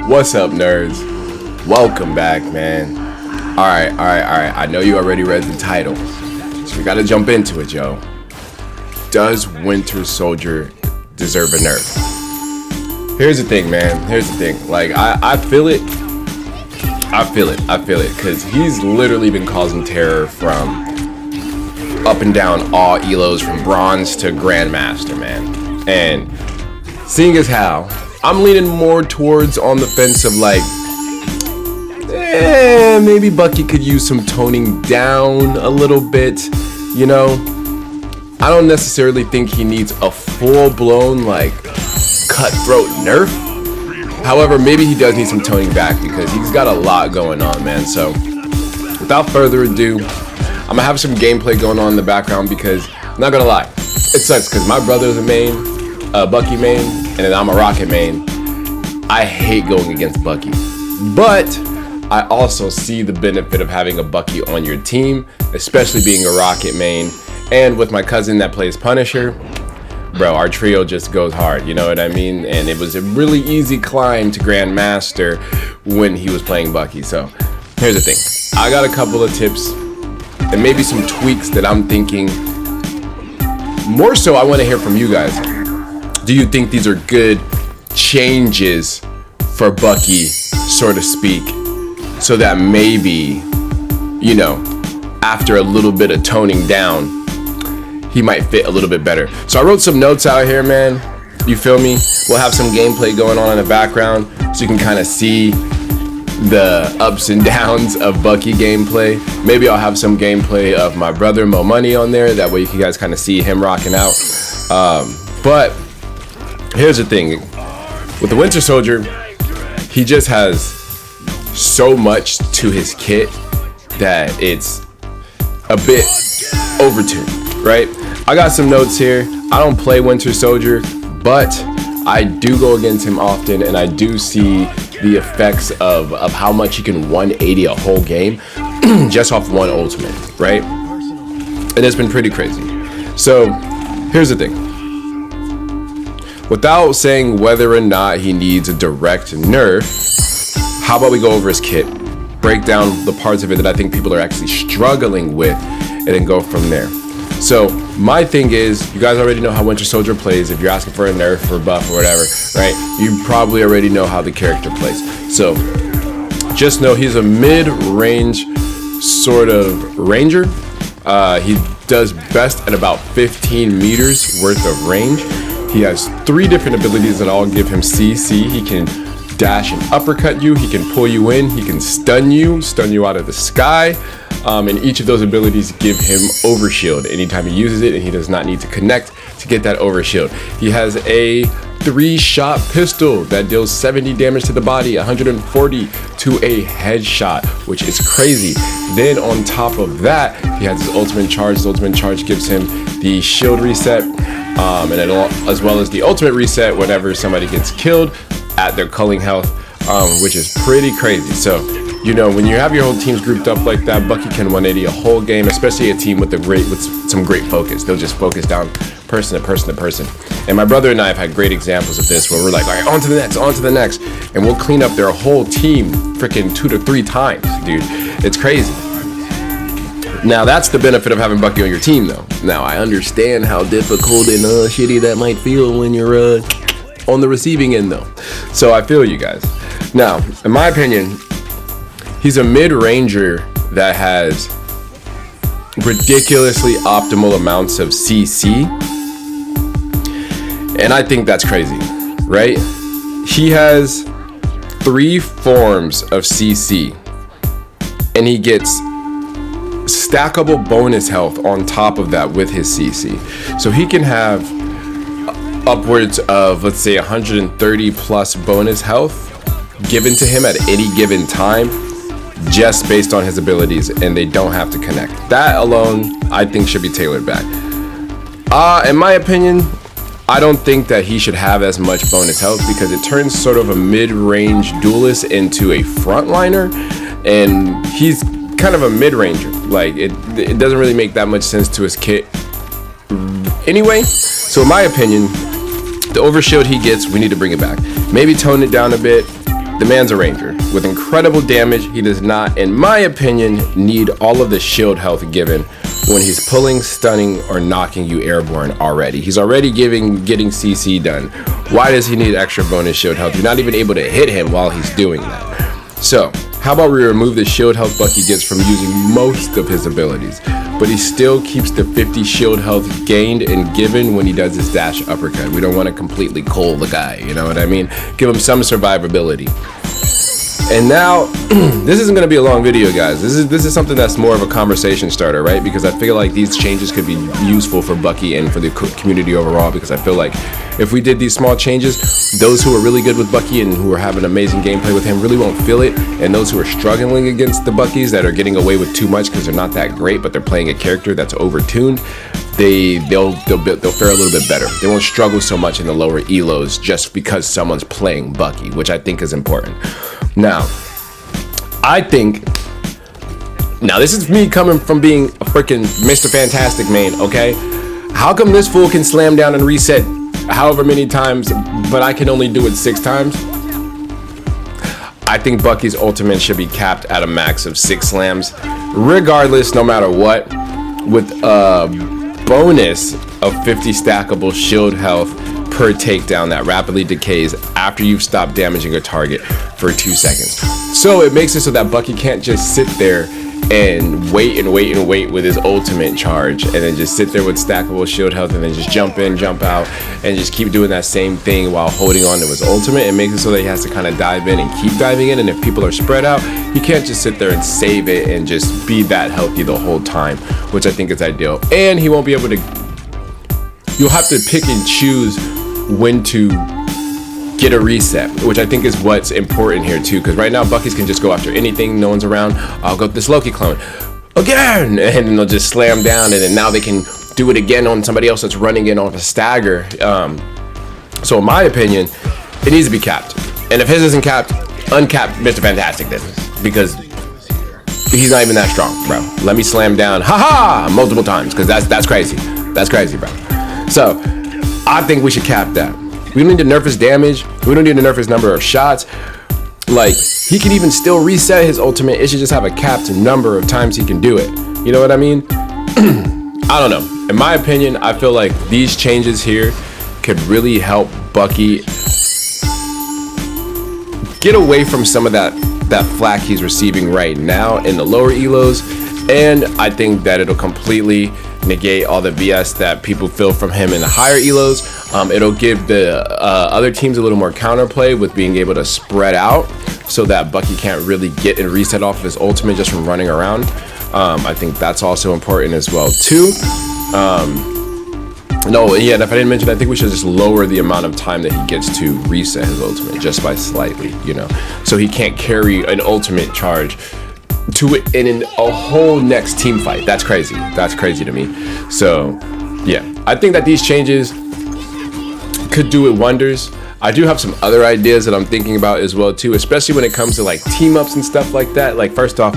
What's up, nerds? Welcome back, man. Alright. I know you already read the title, so we gotta jump into it, yo. Does Winter Soldier deserve a nerf? Here's the thing, man. Like, I feel it. Because he's literally been causing terror from up and down all elos, from bronze to grandmaster, man. And seeing as how I'm leaning more towards on the fence of like, maybe Bucky could use some toning down a little bit, you know? I don't necessarily think he needs a full-blown, like, cutthroat nerf. However, maybe he does need some toning back because he's got a lot going on, man. So, without further ado, I'm gonna have some gameplay going on in the background because, I'm not gonna lie, it sucks because my brother's a main, Bucky main, and then I'm a Rocket main. I hate going against Bucky, but I also see the benefit of having a Bucky on your team, especially being a Rocket main, and with my cousin that plays Punisher. Bro, our trio just goes hard, you know what I mean? And it was a really easy climb to Grandmaster when he was playing Bucky. So, here's the thing. I got a couple of tips and maybe some tweaks that I'm thinking. More so, I want to hear from you guys. Do you think these are good changes for Bucky, so to speak, so that maybe, you know, after a little bit of toning down, he might fit a little bit better? So I wrote some notes out here, man. You feel me? We'll have some gameplay going on in the background so you can kind of see the ups and downs of Bucky gameplay. Maybe I'll have some gameplay of my brother Mo Money on there. That way you can guys kind of see him rocking out. But here's the thing. With the Winter Soldier, he just has so much to his kit that it's a bit overtuned, right? I got some notes here. I don't play Winter Soldier, but I do go against him often, and I do see the effects of how much he can 180 a whole game just off one ultimate, right? And it's been pretty crazy. So here's the thing. Without saying whether or not he needs a direct nerf, how about we go over his kit, break down the parts of it that I think people are actually struggling with, and then go from there. So my thing is, you guys already know how Winter Soldier plays. If you're asking for a nerf or buff or whatever, right, you probably already know how the character plays. So just know he's a mid-range sort of ranger. He does best at about 15 meters worth of range. He has 3 different abilities that all give him CC. He can dash and uppercut you. He can pull you in. He can stun you out of the sky. And each of those abilities give him overshield anytime he uses it, and he does not need to connect to get that overshield. He has a 3-shot pistol that deals 70 damage to the body, 140 to a headshot, which is crazy. Then on top of that, he has his ultimate charge. His ultimate charge gives him the shield reset, and as well as the ultimate reset whenever somebody gets killed at their culling health, which is pretty crazy. So, you know, when you have your whole teams grouped up like that, Bucky can 180 a whole game, especially a team with some great focus. They'll just focus down person to person to person. And my brother and I have had great examples of this where we're like, all right, on to the next. And we'll clean up their whole team freaking 2 to 3 times, dude. It's crazy. Now, that's the benefit of having Bucky on your team, though. Now, I understand how difficult and shitty that might feel when you're on the receiving end, though. So I feel you guys. Now, in my opinion, he's a mid-ranger that has ridiculously optimal amounts of CC. And I think that's crazy, right? He has 3 forms of CC. And he gets stackable bonus health on top of that with his CC. So he can have upwards of, let's say, 130 plus bonus health given to him at any given time, just based on his abilities, and they don't have to connect. That alone, I think, should be tailored back. In my opinion, I don't think that he should have as much bonus health because it turns sort of a mid-range duelist into a frontliner, and he's kind of a mid-ranger. Like, it doesn't really make that much sense to his kit anyway. So in my opinion, the overshield he gets, we need to bring it back. Maybe tone it down a bit. The man's a ranger with incredible damage. He does not, in my opinion, need all of the shield health given when he's pulling, stunning, or knocking you airborne already. He's already getting CC done. Why does he need extra bonus shield health? You're not even able to hit him while he's doing that. So, how about we remove the shield health Bucky gets from using most of his abilities, but he still keeps the 50 shield health gained and given when he does his dash uppercut. We don't want to completely coal the guy, you know what I mean? Give him some survivability. And now, this isn't going to be a long video, guys. This is something that's more of a conversation starter, right? Because I feel like these changes could be useful for Bucky and for the community overall, because I feel like if we did these small changes, those who are really good with Bucky and who are having amazing gameplay with him really won't feel it, and those who are struggling against the Buckys that are getting away with too much because they're not that great, but they're playing a character that's overtuned, they'll fare a little bit better. They won't struggle so much in the lower elos just because someone's playing Bucky, which I think is important. Now, I think, now this is me coming from being a freaking Mr. Fantastic main, okay? How come this fool can slam down and reset however many times, but I can only do it 6 times? I think Bucky's ultimate should be capped at a max of 6 slams, regardless, no matter what, with a bonus of 50 stackable shield health per takedown that rapidly decays after you've stopped damaging a target for 2 seconds. So it makes it so that Bucky can't just sit there and wait with his ultimate charge and then just sit there with stackable shield health and then just jump in, jump out, and just keep doing that same thing while holding on to his ultimate. It makes it so that he has to kind of dive in and keep diving in, and if people are spread out, he can't just sit there and save it and just be that healthy the whole time, which I think is ideal. And he won't be able to, you'll have to pick and choose when to get a reset, which I think is what's important here too, because right now Bucky's can just go after anything, no one's around. I'll go this Loki clone again, and then they'll just slam down, and then now they can do it again on somebody else that's running in off a stagger. So in my opinion, it needs to be capped, and if his isn't capped, uncapped Mr. Fantastic business, because he's not even that strong, bro. Let me slam down, haha, multiple times, because that's crazy. That's crazy, bro. So I think we should cap that. We don't need to nerf his damage. We don't need to nerf his number of shots. Like, he can even still reset his ultimate. It should just have a capped number of times he can do it. You know what I mean? I don't know. In my opinion, I feel like these changes here could really help Bucky get away from some of that flack he's receiving right now in the lower elos. And I think that it'll completely negate all the BS that people feel from him in the higher elos. It'll give the other teams a little more counterplay with being able to spread out so that Bucky can't really get and reset off of his ultimate just from running around. I think that's also important as well too. No, yeah, and if I didn't mention, I think we should just lower the amount of time that he gets to reset his ultimate just by slightly, you know, so he can't carry an ultimate charge to it in a whole next team fight. That's crazy. That's crazy to me. So yeah, I think that these changes could do it wonders. I do have some other ideas that I'm thinking about as well too, especially when it comes to like team ups and stuff like that. Like, first off,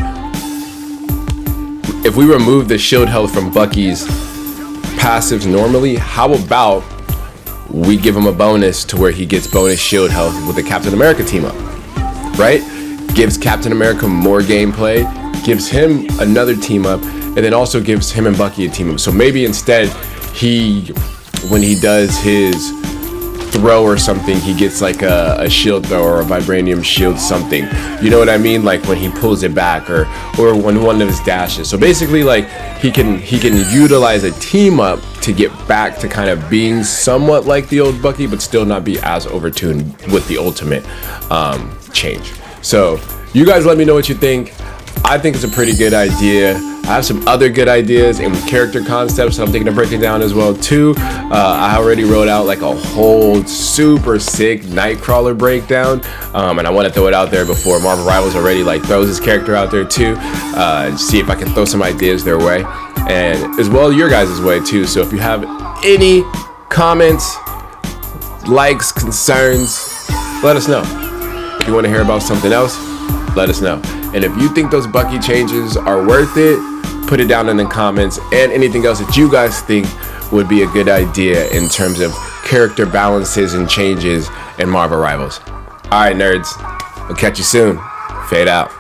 if we remove the shield health from Bucky's passives normally, how about we give him a bonus to where he gets bonus shield health with the Captain America team up, right? Gives Captain America more gameplay, gives him another team up, and then also gives him and Bucky a team up. So maybe instead when he does his throw or something, he gets like a shield throw or a vibranium shield something. You know what I mean? Like when he pulls it back, or when one of his dashes. So basically, like he can utilize a team up to get back to kind of being somewhat like the old Bucky, but still not be as overtuned with the ultimate change. So you guys let me know what you think. I think it's a pretty good idea. I have some other good ideas and character concepts that I'm thinking of breaking down as well too. I already wrote out like a whole super sick Nightcrawler breakdown, and I want to throw it out there before Marvel Rivals already like throws his character out there too, see if I can throw some ideas their way, and as well your guys' way too. So if you have any comments, likes, concerns, let us know. If you want to hear about something else, let us know. And if you think those Bucky changes are worth it, put it down in the comments, and anything else that you guys think would be a good idea in terms of character balances and changes in Marvel Rivals. All right, nerds. I'll catch you soon. Fade out.